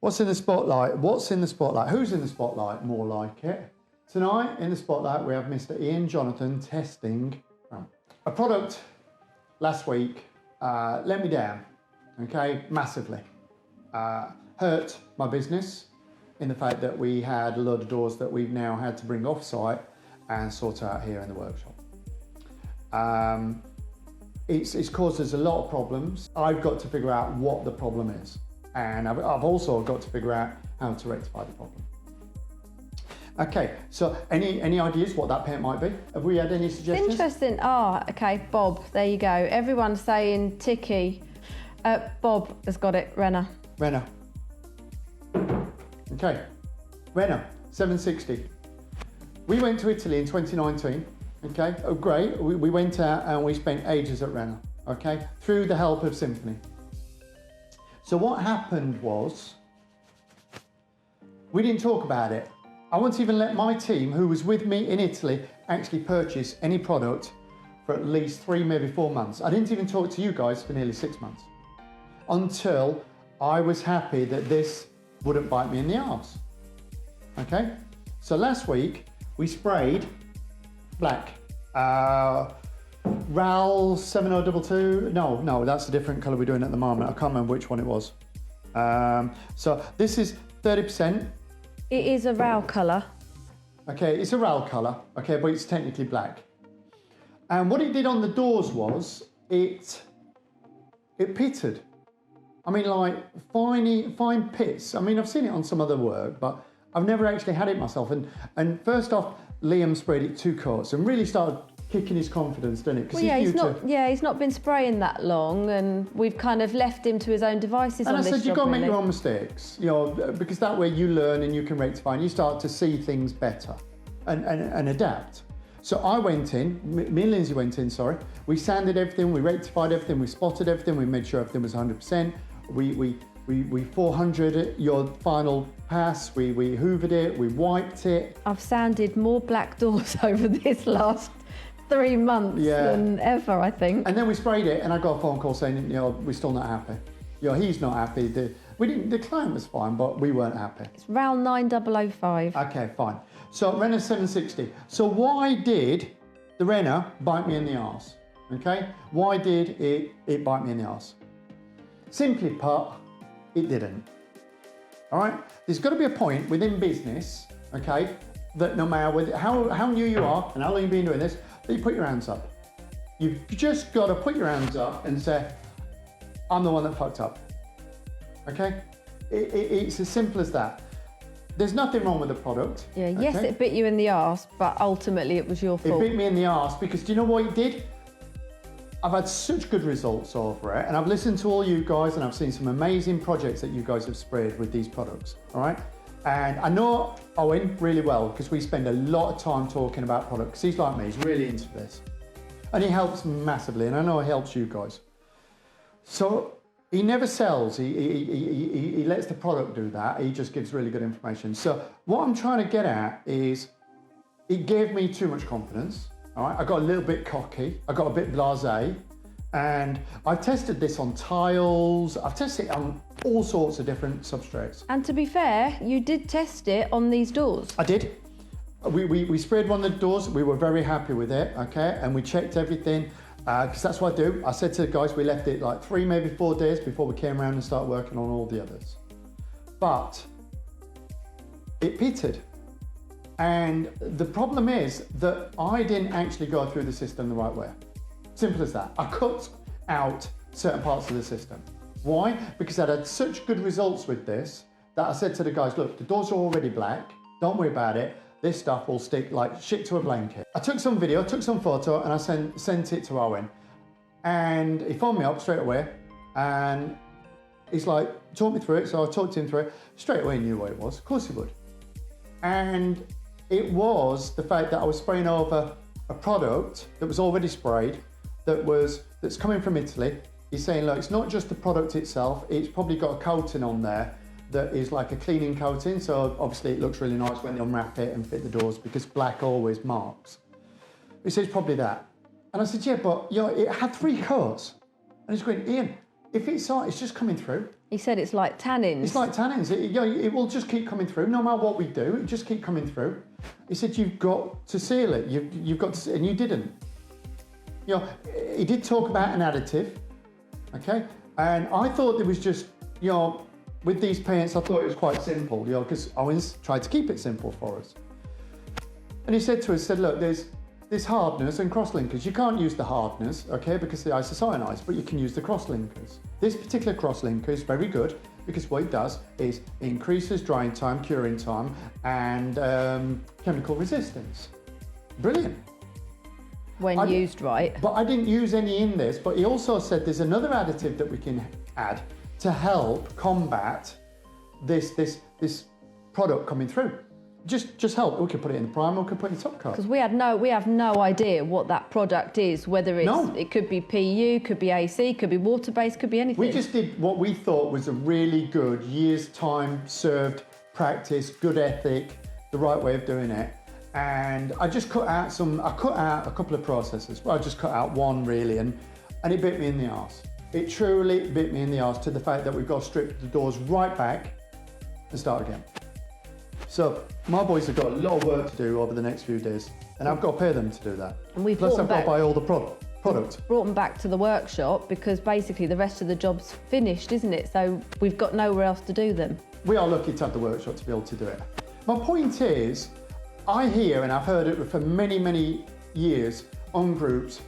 What's in the spotlight? What's in the spotlight? Who's in the spotlight? More like it. Tonight in the spotlight we have Mr. Ian Jonathan testing a product last week. Let me down, okay, massively. Hurt my business in the fact that we had a load of doors that we've now had to bring off site and sort out here in the workshop. It's caused us a lot of problems. I've got to figure out what the problem is. And I've also got to figure out how to rectify the problem. Okay, so any ideas what that paint might be? Have we had any suggestions? Interesting. Okay, Bob, there you go. Everyone's saying Tiki. Bob has got it, Renner. Renner. Okay, Renner, 760. We went to Italy in 2019, okay? Oh, great. We went out and we spent ages at Renner, okay? Through the help of Symphony. So what happened was, we didn't talk about it. I wouldn't even let my team, who was with me in Italy, actually purchase any product for at least 3, maybe 4 months. I didn't even talk to you guys for nearly 6 months. Until I was happy that this wouldn't bite me in the arse. Okay? So last week, we sprayed black. RAL 7022, no, that's a different colour we're doing at the moment. I can't remember which one it was. So this is 30%. It is a RAL colour. Okay, it's a RAL colour, okay, but it's technically black. And what it did on the doors was, it pitted. I mean, like fine pits. I mean, I've seen it on some other work, but I've never actually had it myself. And first off, Liam sprayed it 2 coats and really started kicking his confidence, didn't it? Well, he's not been spraying that long, and we've kind of left him to his own devices on this job. And I said, you've got to make your own mistakes, you know, because that way you learn and you can rectify and you start to see things better and adapt. So I went in, me and Lindsay went in, sorry. We sanded everything, we rectified everything, we spotted everything, we made sure everything was 100%. We 400 your final pass, we hoovered it, we wiped it. I've sanded more black doors over this last 3 months than ever, I think. And then we sprayed it, and I got a phone call saying, you know, we're still not happy. You know, he's not happy. The client was fine, but we weren't happy. It's RAL 9005. Okay, fine. So Renner 760. So why did the Renner bite me in the arse? Okay, why did it bite me in the arse? Simply put, it didn't. All right, there's got to be a point within business, okay, that no matter how new you are and how long you've been doing this, that you put your hands up. You've just got to put your hands up and say, I'm the one that fucked up. Okay? It's as simple as that. There's nothing wrong with the product. Yeah, yes, it bit you in the arse, but ultimately it was your fault. It bit me in the arse because do you know what it did? I've had such good results over it, and I've listened to all you guys, and I've seen some amazing projects that you guys have sprayed with these products, all right? And I know Owen really well because we spend a lot of time talking about products. He's like me, he's really into this. And he helps massively, and I know he helps you guys. So he never sells, he lets the product do that. He just gives really good information. So what I'm trying to get at is, it gave me too much confidence. All right, I got a little bit cocky, I got a bit blasé, and I've tested this on tiles, I've tested it on all sorts of different substrates. And to be fair, you did test it on these doors. I did. We sprayed one of the doors, we were very happy with it, okay, and we checked everything, because that's what I do. I said to the guys, we left it like 3, maybe 4 days before we came around and started working on all the others. But it pitted. And the problem is that I didn't actually go through the system the right way. Simple as that. I cut out certain parts of the system. Why? Because I had such good results with this that I said to the guys, look, the doors are already black. Don't worry about it. This stuff will stick like shit to a blanket. I took some video, took some photo, and I sent it to Owen. And he phoned me up straight away. And he's like, talk me through it. So I talked to him through it. Straight away he knew what it was. Of course he would. And it was the fact that I was spraying over a product that was already sprayed, that's coming from Italy. He's saying, look, it's not just the product itself, it's probably got a coating on there that is like a cleaning coating, so obviously it looks really nice when they unwrap it and fit the doors because black always marks. He says, probably that. And I said, yeah, but you know, it had 3 coats. And he's going, Ian, if it's just coming through. He said it's like tannins. It's like tannins. It will just keep coming through, no matter what we do. It just keep coming through. He said you've got to seal it. You've got to, and you didn't. He did talk about an additive, okay? And I thought it was just, with these paints, I thought it was quite simple, because Owens tried to keep it simple for us. And he said to us, look, there's hardness and cross-linkers. You can't use the hardness, okay, because the isocyanides, but you can use the cross-linkers. This particular cross-linker is very good because what it does is increases drying time, curing time, and chemical resistance. Brilliant. When used right. But I didn't use any in this, but he also said there's another additive that we can add to help combat this product coming through. Just help. We could put it in the primer, we could put it in the top coat. Because we have no idea what that product is, whether it could be PU, could be AC, could be water-based, could be anything. We just did what we thought was a really good year's time served practice, good ethic, the right way of doing it. And I just cut out a couple of processes. Well, I just cut out one really, and it bit me in the arse. It truly bit me in the arse to the fact that we've got to strip the doors right back and start again. So my boys have got a lot of work to do over the next few days, and I've got to pay them to do that. And we've Plus I've got to buy all the product. Brought them back to the workshop because basically the rest of the job's finished, isn't it? So we've got nowhere else to do them. We are lucky to have the workshop to be able to do it. My point is, I hear, and I've heard it for many, many years on groups,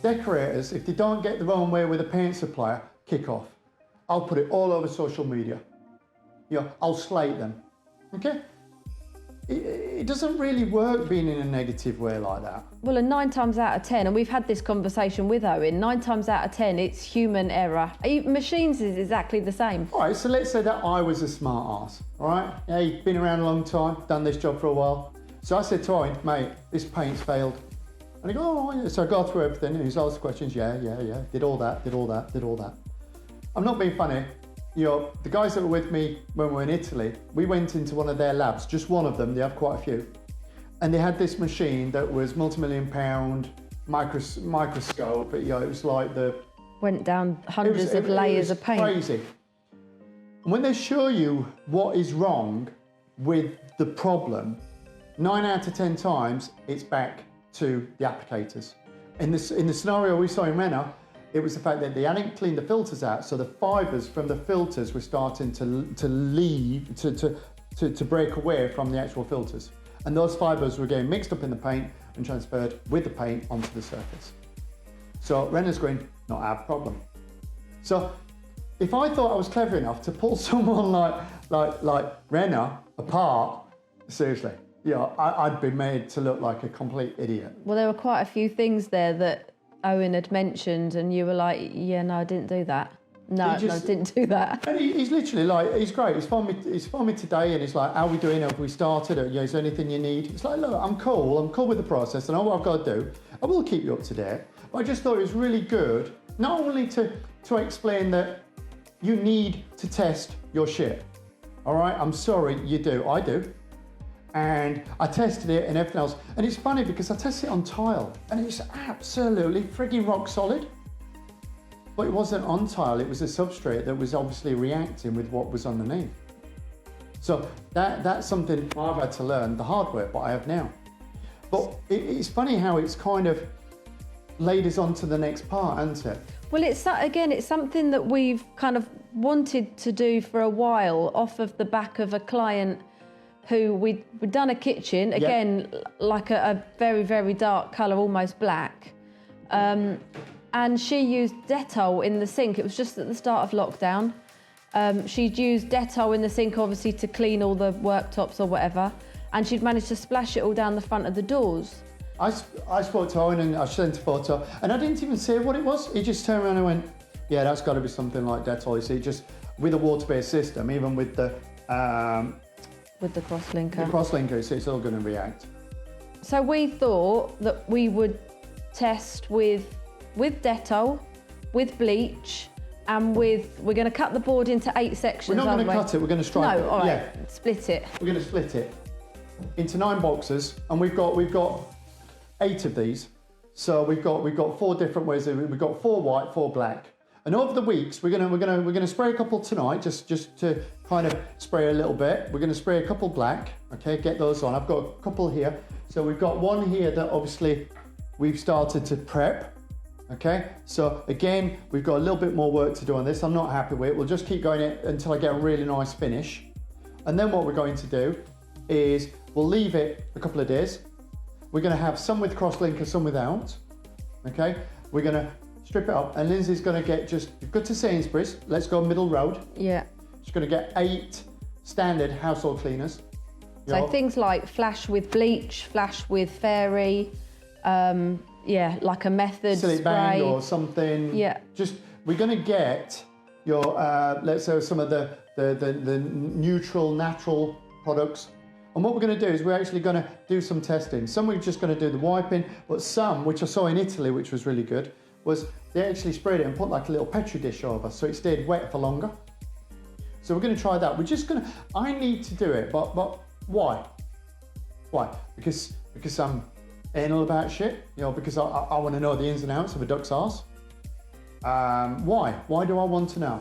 decorators, if they don't get their own way with a paint supplier, kick off. I'll put it all over social media. I'll slate them. Okay? It doesn't really work being in a negative way like that. Well, and 9 times out of 10, and we've had this conversation with Owen, 9 times out of 10, it's human error. Machines is exactly the same. All right, so let's say that I was a smart ass, all right? Hey, been around a long time, done this job for a while. So I said to Owen, mate, this paint's failed. And he goes, oh, yeah. So I go through everything, and he's asked questions, yeah, did all that. I'm not being funny. The guys that were with me when we were in Italy, we went into one of their labs, just one of them, they have quite a few. And they had this machine that was multi-million-pound microscope. It was like went down hundreds of layers of paint. Crazy. And when they show you what is wrong with the problem, 9 out of 10 times, it's back to the applicators. In the scenario we saw in Renner, it was the fact that they hadn't cleaned the filters out, so the fibres from the filters were starting to leave, to break away from the actual filters. And those fibres were getting mixed up in the paint and transferred with the paint onto the surface. So Renner's going, not our problem. So if I thought I was clever enough to pull someone like Renner apart, seriously, I'd be made to look like a complete idiot. Well, there were quite a few things there that Owen had mentioned, and you were like, yeah, no, I didn't do that. No, I didn't do that. And he's literally like, he's great. He's phoned me today, and he's like, how are we doing? Have we started? Is there anything you need? It's like, look, I'm cool with the process. I know what I've got to do. I will keep you up to date. But I just thought it was really good, not only to explain that you need to test your shit. All right, I'm sorry, you do. I do. And I tested it and everything else. And it's funny because I tested it on tile and it's absolutely frigging rock solid. But it wasn't on tile, it was a substrate that was obviously reacting with what was underneath. So that's something I've had to learn the hard way, but I have now. But it's funny how it's kind of laid us on to the next part, hasn't it? Well, it's something that we've kind of wanted to do for a while off of the back of a client who we'd done a kitchen, again, like a very, very dark colour, almost black. And she used Dettol in the sink. It was just at the start of lockdown. She'd used Dettol in the sink, obviously, to clean all the worktops or whatever. And she'd managed to splash it all down the front of the doors. I spoke to Owen and I sent a photo, and I didn't even say what it was. He just turned around and went, yeah, that's got to be something like Dettol. You see, just with a water-based system, even with the... with the crosslinker. The crosslinker, so it's all going to react. So we thought that we would test with Dettol, with bleach, and we're going to cut the board into 8 sections. We're not going to cut it, we're going to stripe it. No, all right, split it. We're going to split it into 9 boxes, and we've got 8 of these. So we've got 4 different ways. We've got 4 white, 4 black, And over the weeks, we're gonna spray a couple tonight, just to kind of spray a little bit. We're gonna spray a couple black, okay, get those on. I've got a couple here. So we've got one here that obviously we've started to prep, okay? So again, we've got a little bit more work to do on this. I'm not happy with it. We'll just keep going it until I get a really nice finish. And then what we're going to do is we'll leave it a couple of days. We're gonna have some with cross-link and some without, okay? We're gonna strip it up, and Lindsay's gonna get you've got to Sainsbury's, let's go middle road. Yeah. She's gonna get 8 standard household cleaners. So things like flash with bleach, flash with fairy, yeah, like a method Silly spray. Bang or something. Yeah. We're gonna get your, let's say some of the neutral, natural products. And what we're going to do is we're actually going to do some testing. Some we're just going to do the wiping, but some, which I saw in Italy, which was really good, was they actually sprayed it and put like a little Petri dish over, so it stayed wet for longer. So we're going to try that. We're just going to, I need to do it, but why? Why? Because I'm anal about shit, because I want to know the ins and outs of a duck's arse. Why? Why do I want to know?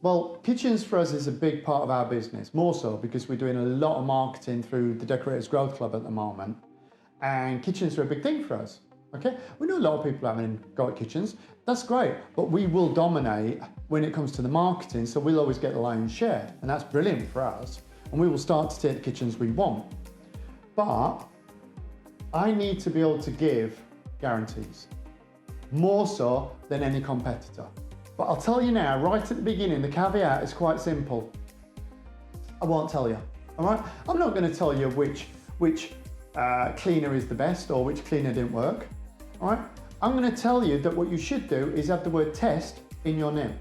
Well, kitchens for us is a big part of our business, more so because we're doing a lot of marketing through the Decorators Growth Club at the moment, and kitchens are a big thing for us, okay? We know a lot of people having go at kitchens, that's great, but we will dominate when it comes to the marketing, so we'll always get the lion's share, and that's brilliant for us, and we will start to take the kitchens we want. But I need to be able to give guarantees, more so than any competitor. But I'll tell you now, right at the beginning, the caveat is quite simple. I won't tell you, all right? I'm not going to tell you which cleaner is the best or which cleaner didn't work, all right? I'm going to tell you that what you should do is have the word test in your name.